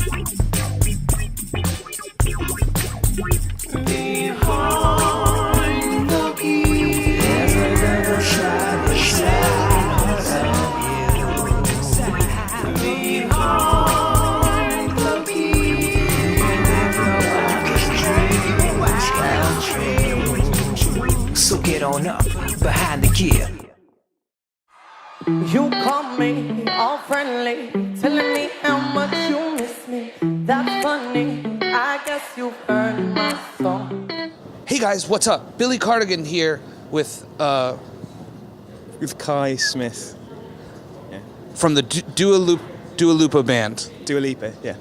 Behind the gears, the shining shadows of you. Behind the gears, so get on up behind the gear. You call me all friendly, telling me how much you miss me. That's funny, I guess you've heard my song. Hey guys, what's up? Billy Cardigan here with Kai Smith. Yeah. from the Dua Lipa band. Dua Lipa, yeah.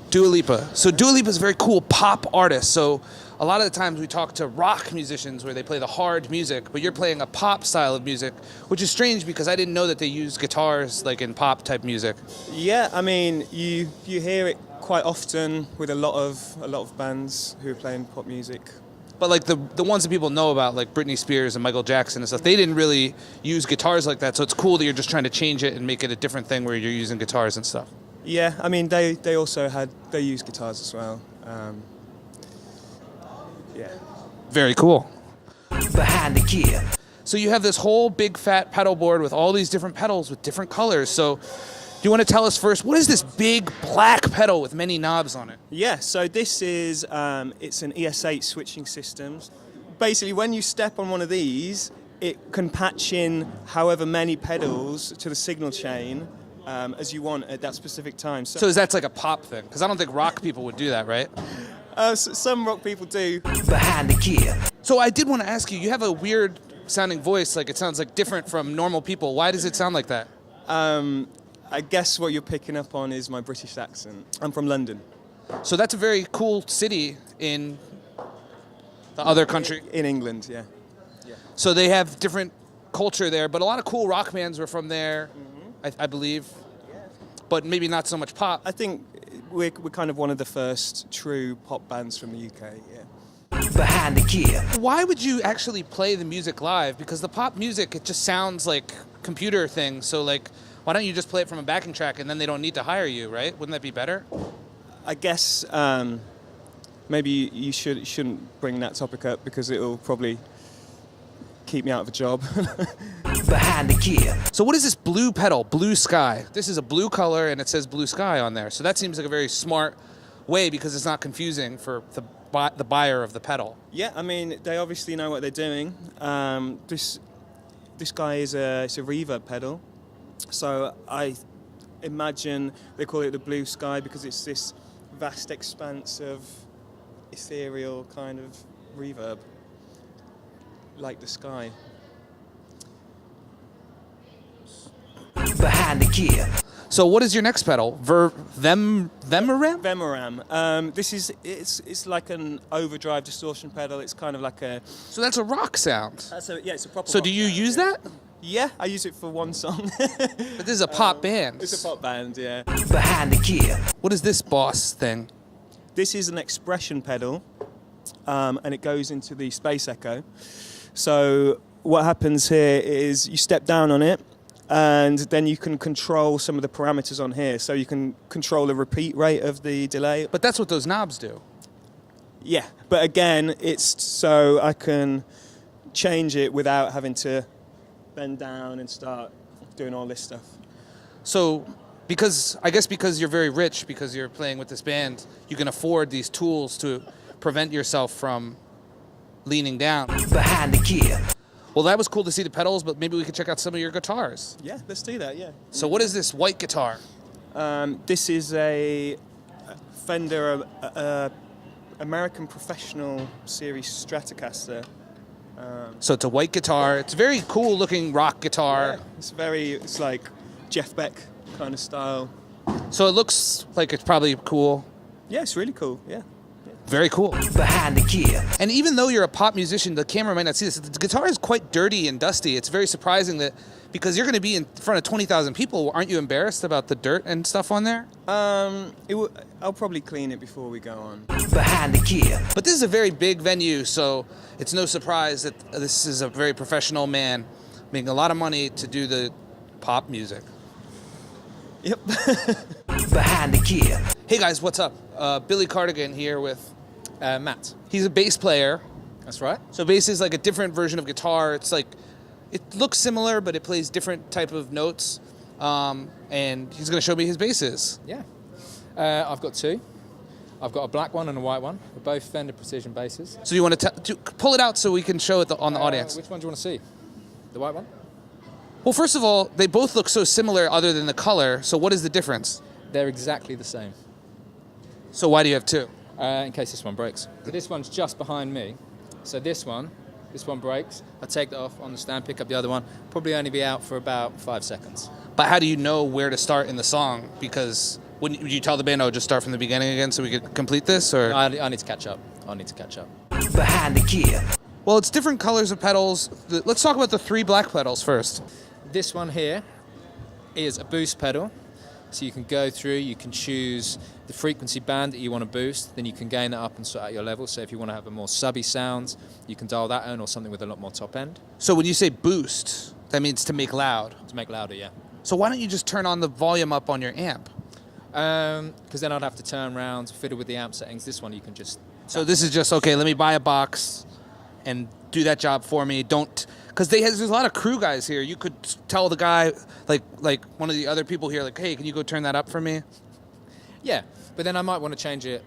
Dua Lipa. So Dua Lipa is a very cool pop artist. So a lot of the times we talk to rock musicians where they play the hard music, but you're playing a pop style of music, which is strange because I didn't know that they use guitars like in pop type music. Yeah, I mean, you hear it quite often with a lot of bands who are playing pop music. But like the ones that people know about, like Britney Spears and Michael Jackson and stuff, they didn't really use guitars like that. So it's cool that you're just trying to change it and make it a different thing where you're using guitars and stuff. Yeah, I mean, they use guitars as well. Yeah. Very cool. Behind the gear. So you have this whole big fat pedal board with all these different pedals with different colors. So do you want to tell us first, what is this big black pedal with many knobs on it? Yeah, so this is, it's an ES8 switching system. Basically, when you step on one of these, it can patch in however many pedals to the signal chain as you want at that specific time. So is that like a pop thing? Because I don't think rock people would do that, right? Some rock people do. Behind the gear. So I did want to ask you, you have a weird sounding voice, like it sounds like different from normal people. Why does it sound like that? I guess what you're picking up on is my British accent. I'm from London. So that's a very cool city in the other country. In England, yeah. So they have different culture there, but a lot of cool rock bands were from there, I believe. But maybe not so much pop. I think we're kind of one of the first true pop bands from the UK, yeah. Behind the gear. Why would you actually play the music live? Because the pop music, it just sounds like computer things. So like, why don't you just play it from a backing track and then they don't need to hire you, right? Wouldn't that be better? I guess maybe you shouldn't bring that topic up because it'll probably keep me out of a job. Behind the gear. So what is this blue pedal, Blue Sky? This is a blue color and it says Blue Sky on there. So that seems like a very smart way because it's not confusing for the buyer of the pedal. Yeah, I mean, they obviously know what they're doing. This guy it's a reverb pedal. So I imagine they call it the Blue Sky because it's this vast expanse of ethereal kind of reverb, like the sky. Behind the gear. So what is your next pedal? Vemoram? Vemoram. It's like an overdrive distortion pedal. It's kind of like a. So that's a rock sound. It's a proper. So rock do you sound, use yeah. that? Yeah, I use it for one song. But this is a pop band. It's a pop band, yeah. Behind the gear. What is this boss thing? This is an expression pedal, and it goes into the space echo. So what happens here is you step down on it, and then you can control some of the parameters on here. So you can control the repeat rate of the delay. But that's what those knobs do. Yeah, but again, it's so I can change it without having to bend down and start doing all this stuff. So because you're very rich, because you're playing with this band, you can afford these tools to prevent yourself from leaning down. Behind the gear. Well, that was cool to see the pedals, but maybe we could check out some of your guitars. Yeah, let's do that, yeah. So what is this white guitar? This is a Fender American Professional Series Stratocaster. So it's a white guitar. It's a very cool looking rock guitar. Yeah, it's like Jeff Beck kind of style. So it looks like it's probably cool. Yeah, it's really cool, yeah. Very cool. Behind the gear. And even though you're a pop musician, the camera might not see this. The guitar is quite dirty and dusty. It's very surprising that because you're going to be in front of 20,000 people, aren't you embarrassed about the dirt and stuff on there? I'll probably clean it before we go on. Behind the gear. But this is a very big venue, so it's no surprise that this is a very professional man making a lot of money to do the pop music. Yep. behind the gear. Hey guys, what's up? Billy Cardigan here with Matt. He's a bass player. That's right. So bass is like a different version of guitar. It's like, it looks similar, but it plays different type of notes. And he's going to show me his basses. Yeah. I've got two. I've got a black one and a white one. They're both Fender Precision basses. So you want to pull it out so we can show it on the audience? Which one do you want to see? The white one? Well, first of all, they both look so similar other than the color. So what is the difference? They're exactly the same. So why do you have two? In case this one breaks. So this one's just behind me. So this one breaks. I take that off on the stand, pick up the other one. Probably only be out for about 5 seconds. But how do you know where to start in the song? Because would you tell the band, oh, just start from the beginning again so we could complete this? Or I need to catch up. Behind the gear. Well, it's different colors of pedals. Let's talk about the 3 black pedals first. This one here is a boost pedal. So you can go through, you can choose the frequency band that you want to boost, then you can gain that up and sort out your level. So if you want to have a more subby sound, you can dial that in, or something with a lot more top end. So when you say boost, that means to make loud. To make louder, yeah. So why don't you just turn on the volume up on your amp? Because then I'd have to turn around, fiddle with the amp settings. This one you can just... So this is just, okay, let me buy a box and do that job for me. Don't, because there's a lot of crew guys here. You could tell the guy, like one of the other people here, like, hey, can you go turn that up for me? Yeah, but then I might want to change it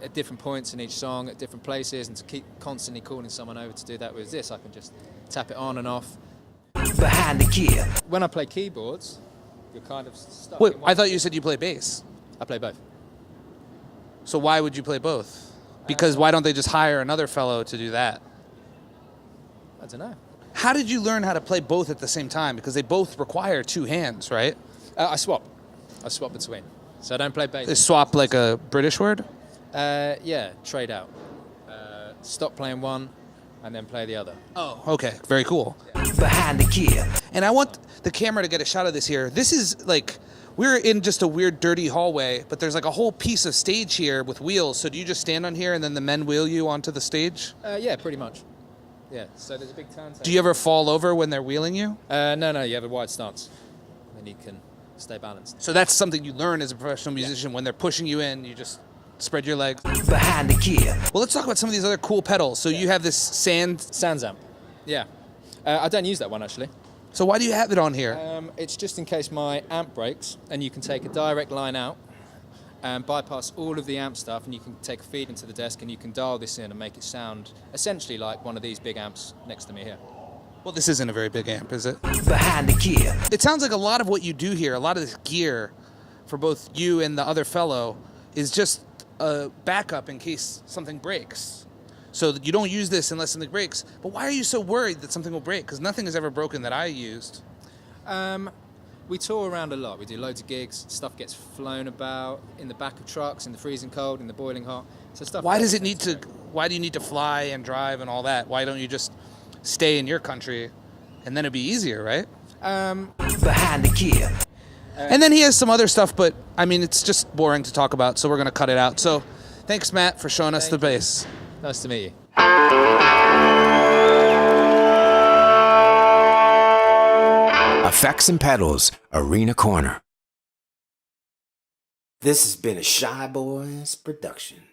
at different points in each song, at different places, and to keep constantly calling someone over to do that with this, I can just tap it on and off. Behind the gear. When I play keyboards, you're kind of stuck. Wait, in one- I thought you said you play bass. I play both. So why would you play both? Because why don't they just hire another fellow to do that? I don't know. How did you learn how to play both at the same time? Because they both require 2 hands, right? I swap between. So I don't play bass. Is swap like a British word? Yeah, trade out. Stop playing one and then play the other. Oh, okay. Very cool. Behind the gear. And I want the camera to get a shot of this here. This is like, we're in just a weird, dirty hallway, but there's like a whole piece of stage here with wheels. So do you just stand on here and then the men wheel you onto the stage? Yeah, pretty much. Yeah, so there's a big turntable. Do you ever fall over when they're wheeling you? No, you have a wide stance. Then you can stay balanced. So that's something you learn as a professional musician. When they're pushing you in, you just spread your legs. Behind the gear. Well, let's talk about some of these other cool pedals. So you have this Sansamp. Yeah. I don't use that one, actually. So why do you have it on here? It's just in case my amp breaks, and you can take a direct line out and bypass all of the amp stuff, and you can take a feed into the desk, and you can dial this in and make it sound essentially like one of these big amps next to me here. Well, this isn't a very big amp, is it? Behind the gear. It sounds like a lot of what you do here, a lot of this gear for both you and the other fellow is just a backup in case something breaks. So that you don't use this unless something breaks. But why are you so worried that something will break? Because nothing has ever broken that I used. We tour around a lot. We do loads of gigs. Stuff gets flown about in the back of trucks, in the freezing cold, in the boiling hot. So stuff. Why do you need to fly and drive and all that? Why don't you just stay in your country and then it'd be easier, right? Behind the gear. And then he has some other stuff, but I mean, it's just boring to talk about, so we're going to cut it out. So thanks, Matt, for showing us the bass. Nice to meet you. Effects and Pedals, Arena Corner. This has been a Shy Boys production.